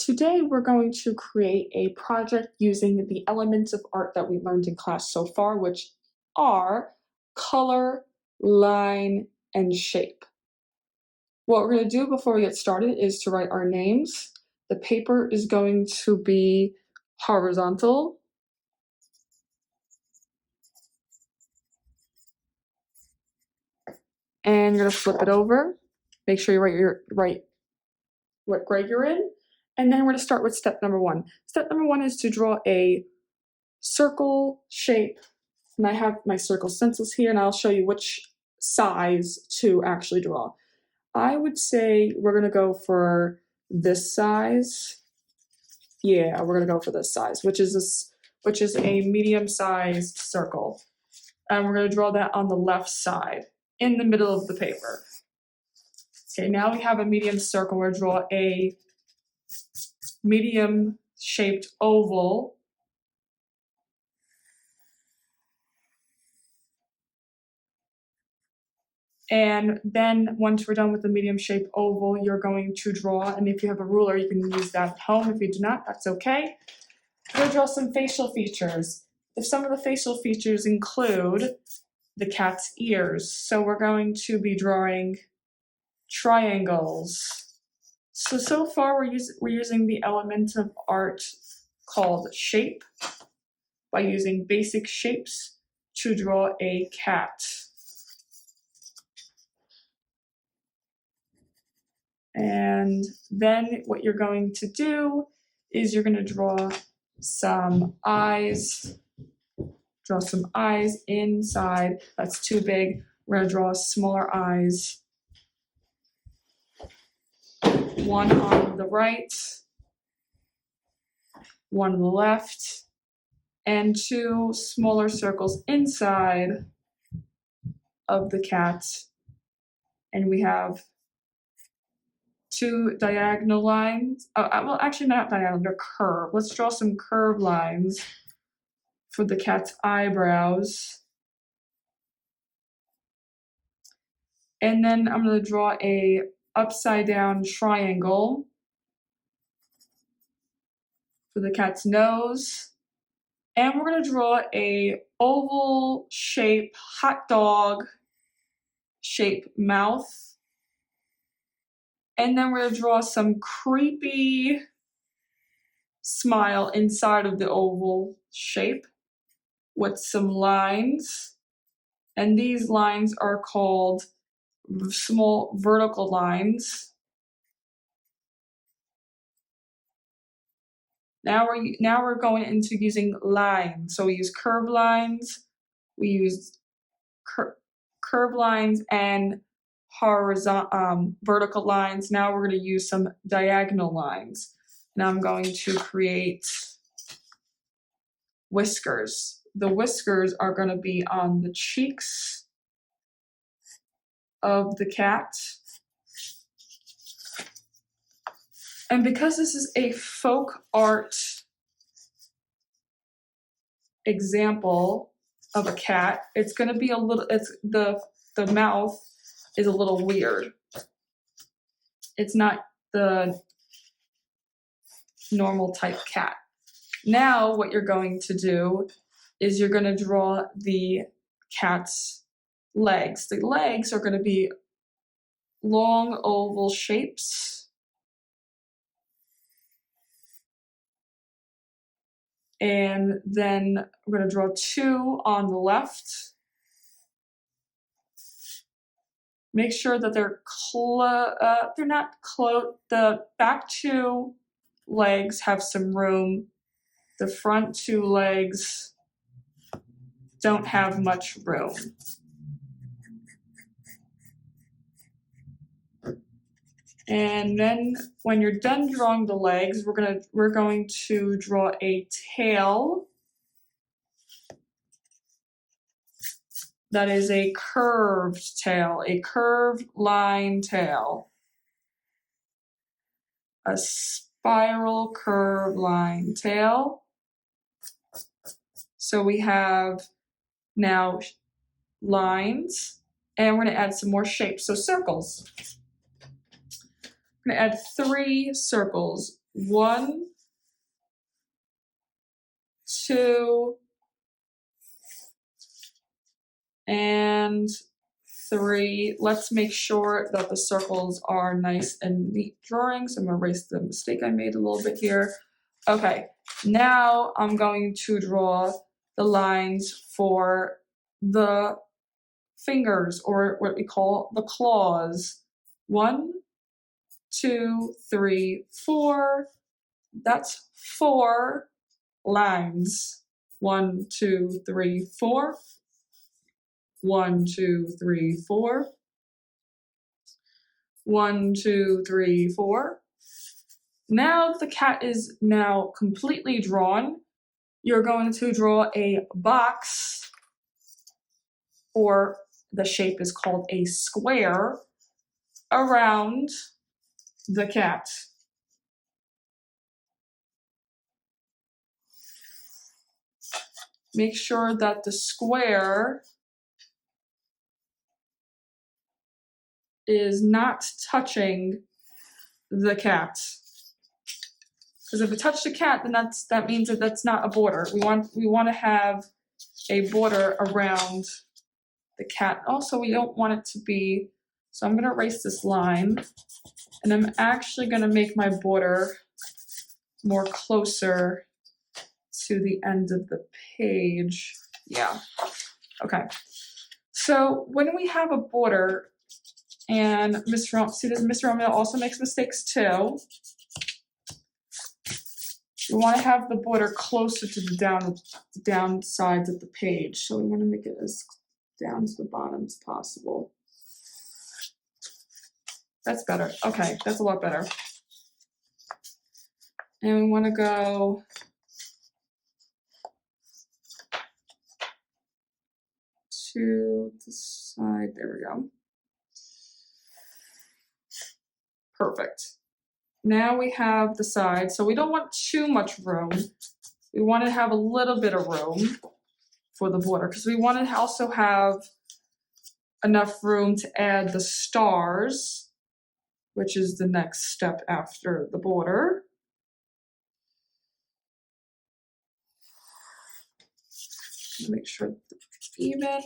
Today we're going to create a project using the elements of art that we learned in class so far, which are color, line, and shape. What we're going to do before we get started is to write our names. The paper is going to be horizontal. And you're going to flip it over. Make sure you write what grade you're in. And then we're going to start with step number one. Step number one is to draw a circle shape. And I have my circle stencils here, and I'll show you which size to actually draw. I would say we're going to go for this size. Yeah, we're going to go for this size, which is a medium-sized circle. And we're going to draw that on the left side, in the middle of the paper. Okay, now we have a medium circle. We're going to draw a medium-shaped oval. And then once we're done with the medium-shaped oval, you're going to draw, and if you have a ruler, you can use that at home. If you do not, that's okay. We're going to draw some facial features. If some of the facial features include the cat's ears, so we're going to be drawing triangles. So far we're using the element of art called shape by using basic shapes to draw a cat. And then what you're going to do is you're going to draw some eyes. Draw some eyes inside. That's too big. We're going to draw smaller eyes. One on the right, one on the left, and two smaller circles inside of the cat. And we have two diagonal lines. Well, actually not diagonal, they're curved. Let's draw some curved lines for the cat's eyebrows. And then I'm going to draw a upside down triangle for the cat's nose. And we're going to draw a oval shape, hot dog shape mouth. And then we're going to draw some creepy smile inside of the oval shape with some lines. And these lines are called small vertical lines. Now we're going into using lines. So we use curved lines, we use curved lines and horizontal vertical lines. Now we're going to use some diagonal lines. Now I'm going to create whiskers. The whiskers are going to be on the cheeks of the cat. And because this is a folk art example of a cat, it's going to be a little, the mouth is a little weird. It's not the normal type cat. Now what you're going to do is you're going to draw the cat's legs. The legs are going to be long oval shapes. And then we're going to draw two on the left. Make sure that they're not close. The back two legs have some room. The front two legs don't have much room. And then when you're done drawing the legs, we're going to draw a tail. That is a curved tail, a curved line tail. A spiral curved line tail. So we have now lines, and we're going to add some more shapes. So circles. I'm going to add 3 circles. 1, 2, and 3. Let's make sure that the circles are nice and neat drawings. I'm gonna erase the mistake I made a little bit here. Okay, now I'm going to draw the lines for the fingers, or what we call the claws. 1, 2, 3, 4. That's 4 lines. 1, 2, 3, 4. 1, 2, 3, 4. 1, 2, 3, 4. Now the cat is now completely drawn. You're going to draw a box, or the shape is called a square, around the cat. Make sure that the square is not touching the cat. Because if it touched the cat, then that means that that's not a border. We want to have a border around the cat. Also, we don't want it to be, so I'm going to erase this line, and I'm actually going to make my border more closer to the end of the page. Yeah, okay. So when we have a border, and Mr. Romeo also makes mistakes too. We want to have the border closer to the down sides of the page. So we want to make it as down to the bottom as possible. That's better. Okay, that's a lot better. And we want to go to the side. There we go. Perfect. Now we have the side. So we don't want too much room. We want to have a little bit of room for the border, because we want to also have enough room to add the stars, which is the next step after the border. Make sure it's even.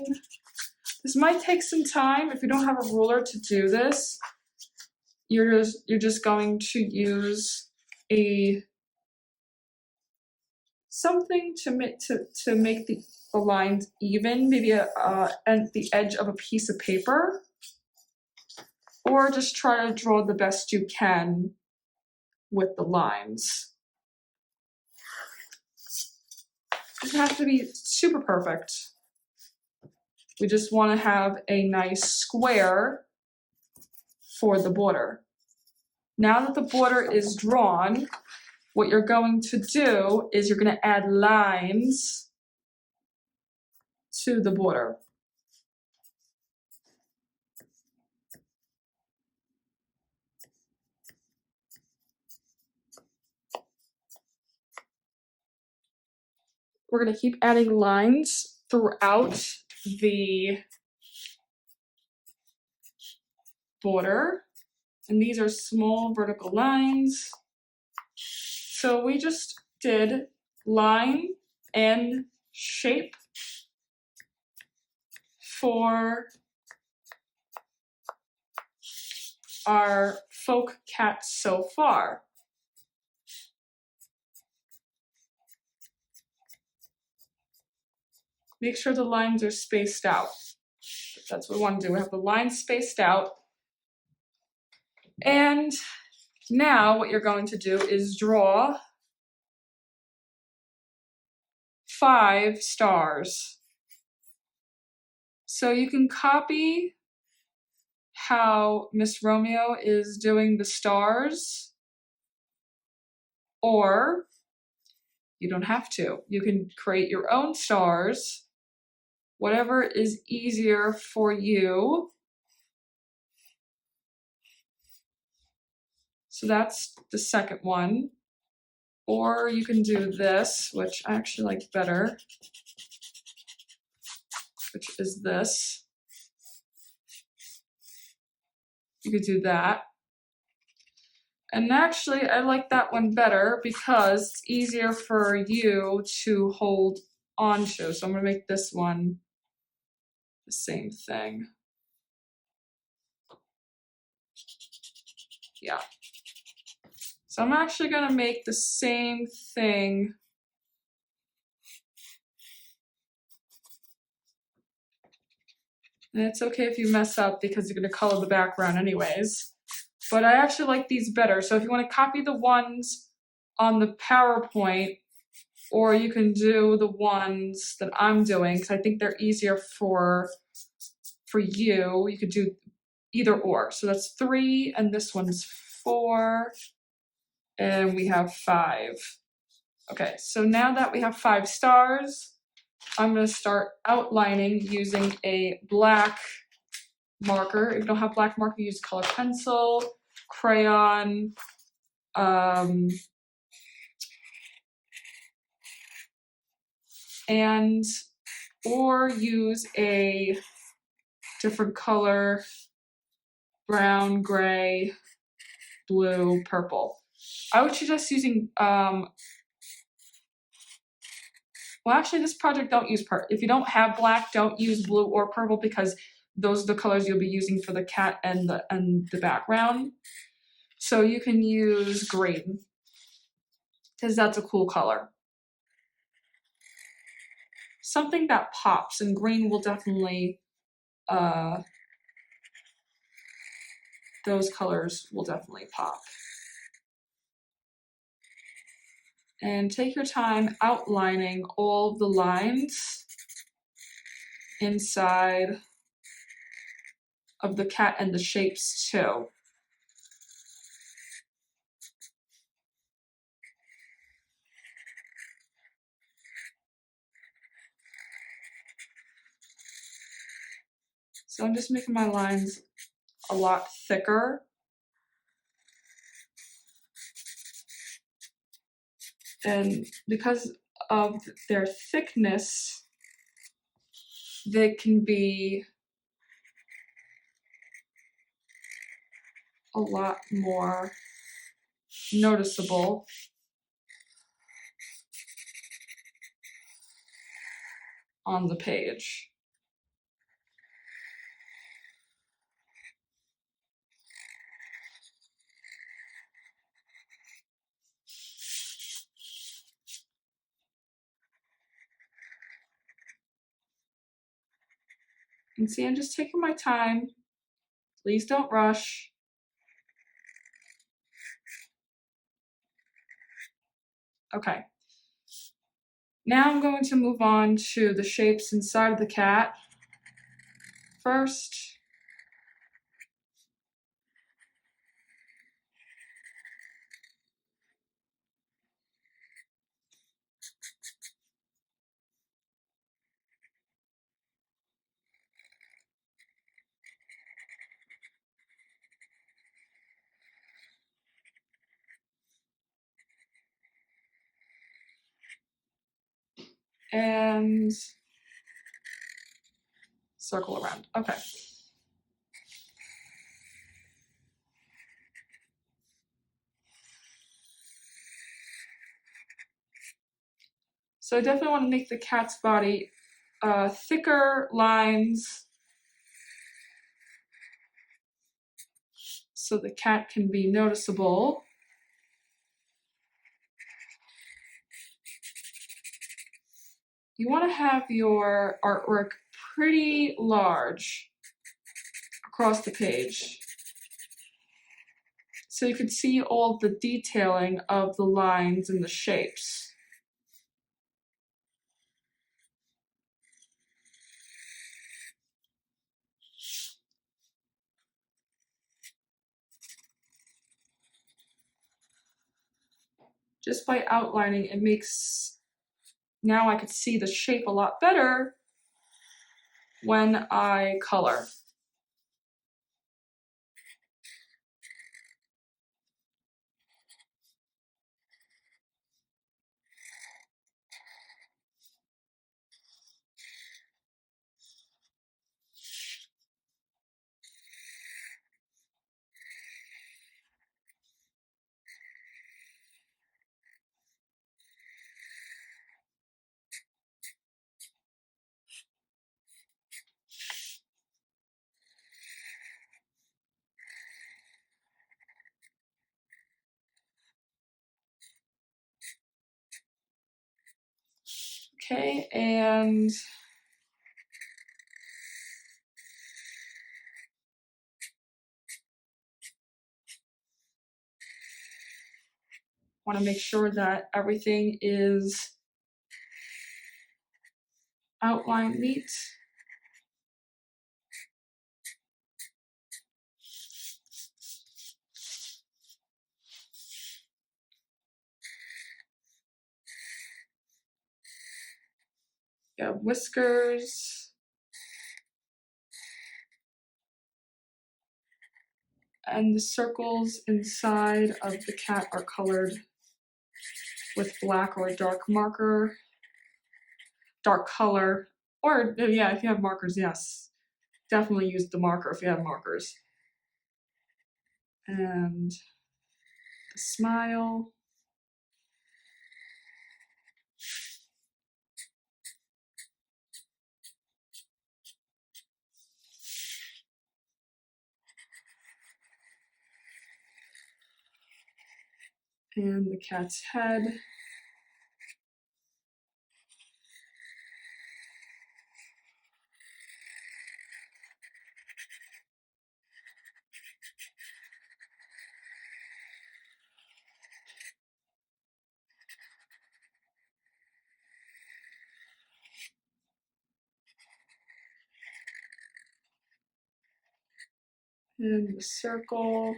This might take some time. If you don't have a ruler to do this, you're just going to use something to make the lines even, maybe and the edge of a piece of paper, or just try to draw the best you can with the lines. It doesn't have to be super perfect. We just want to have a nice square for the border. Now that the border is drawn, what you're going to do is you're going to add lines to the border. We're going to keep adding lines throughout the border, and these are small vertical lines. So we just did line and shape for our folk cat so far. Make sure the lines are spaced out. That's what we want to do. We have the lines spaced out. And now what you're going to do is draw 5 stars. So you can copy how Miss Romeo is doing the stars, or you don't have to. You can create your own stars, whatever is easier for you. So that's the second one. Or you can do this, which I actually like better, which is this. You could do that. And actually, I like that one better because it's easier for you to hold on to. So I'm gonna make this one the same thing. Yeah. So I'm actually gonna make the same thing. And it's okay if you mess up because you're gonna color the background anyways. But I actually like these better. So if you want to copy the ones on the PowerPoint, or you can do the ones that I'm doing, because I think they're easier for you. You could do either or. So that's 3, and this one's 4, and we have 5. Okay, so now that we have 5 stars, I'm going to start outlining using a black marker. If you don't have black marker, use color pencil, crayon, and or use a different color, brown, gray, blue, purple. I would suggest using well, actually, this project don't use if you don't have black, don't use blue or purple, because those are the colors you'll be using for the cat and the background. So you can use green, because that's a cool color. Something that pops, and green will definitely, those colors will definitely pop. And take your time outlining all the lines inside of the cat and the shapes too. So I'm just making my lines a lot thicker. And because of their thickness, they can be a lot more noticeable on the page. And see, I'm just taking my time. Please don't rush. Okay. Now I'm going to move on to the shapes inside of the cat first. And circle around. Okay. So I definitely want to make the cat's body thicker lines so the cat can be noticeable. You want to have your artwork pretty large across the page, so you can see all the detailing of the lines and the shapes. Just by outlining, it makes, now I could see the shape a lot better when I color. Okay, and want to make sure that everything is outlined neat. Yeah, whiskers. And the circles inside of the cat are colored with black or a dark marker, dark color, or yeah, if you have markers, yes. Definitely use the marker if you have markers. And the smile. And the cat's head. And the circle.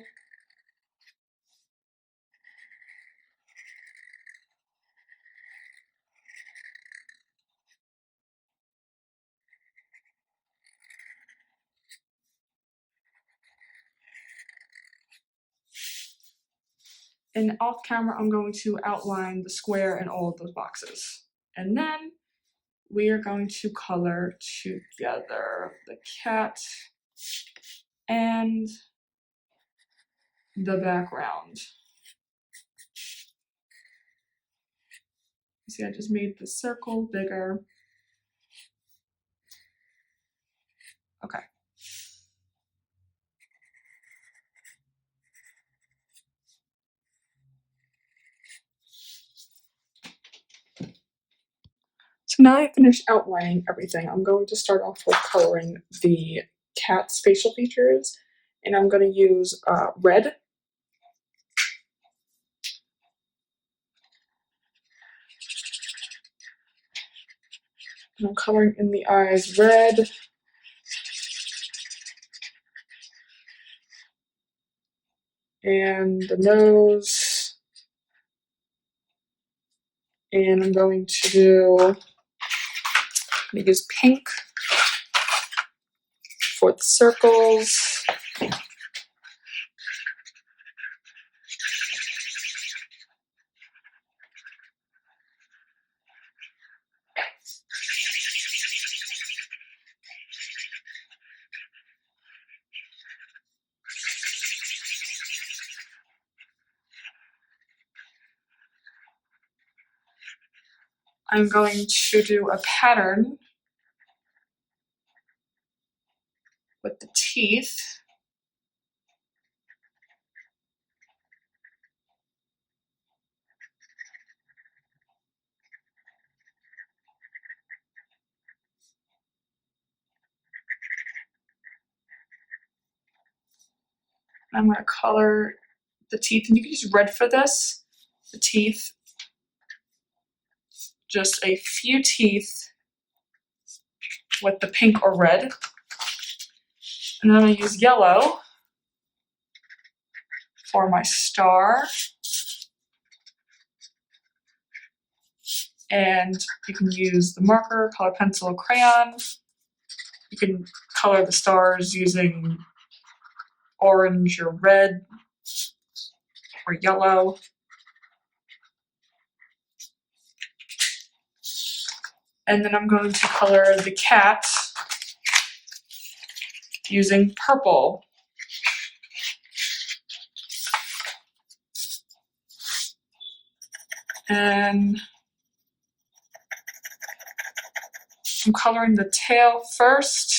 And off camera, I'm going to outline the square in all of those boxes. And then we are going to color together the cat and the background. You see, I just made the circle bigger. Okay. So now I finished outlining everything. I'm going to start off with coloring the cat's facial features, and I'm going to use red. And I'm coloring in the eyes red. And the nose. And I'm going to use pink for the circles. I'm going to do a pattern with the teeth. I'm going to color the teeth, and you can use red for this. The teeth, just a few teeth with the pink or red. And then I'm going to use yellow for my star. And you can use the marker, color pencil, crayon. You can color the stars using orange or red or yellow. And then I'm going to color the cat using purple. And I'm coloring the tail first.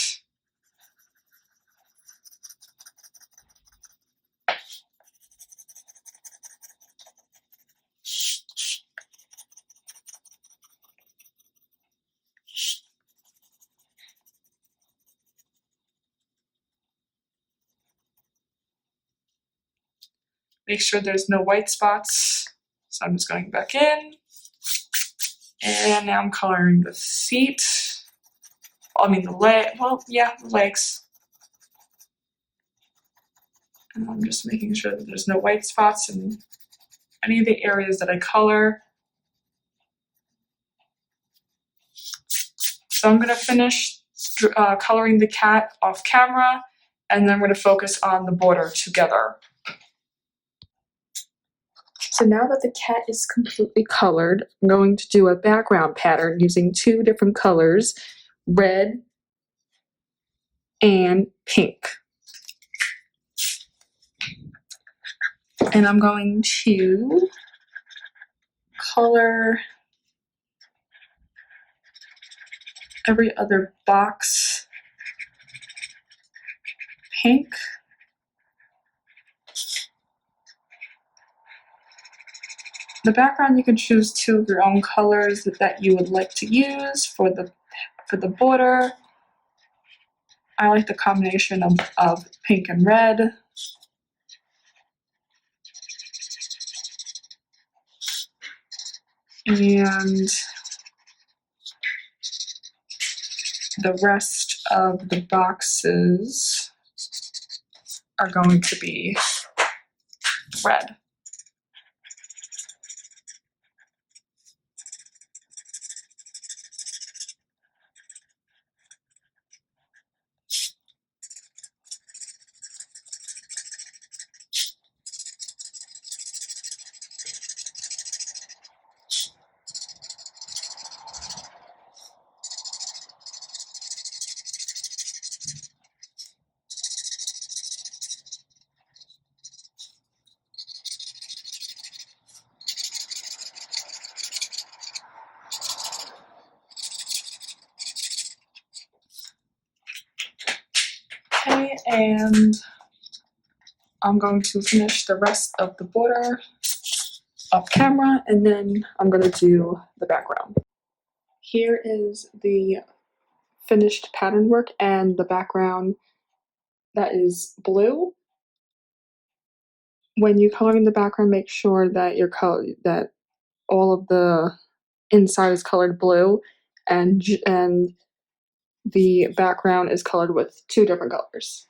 Make sure there's no white spots. So I'm just going back in. And now I'm coloring the feet. I mean the leg, well, yeah, the legs. And I'm just making sure that there's no white spots in any of the areas that I color. So I'm gonna finish coloring the cat off camera, and then we're gonna focus on the border together. So now that the cat is completely colored, I'm going to do a background pattern using two different colors, red and pink. And I'm going to color every other box pink. The background, you can choose two of your own colors that you would like to use for the border. I like the combination of pink and red. And the rest of the boxes are going to be red. Okay, and I'm going to finish the rest of the border off camera, and then I'm going to do the background. Here is the finished pattern work and the background that is blue. When you're coloring the background, make sure that that all of the inside is colored blue, and the background is colored with two different colors.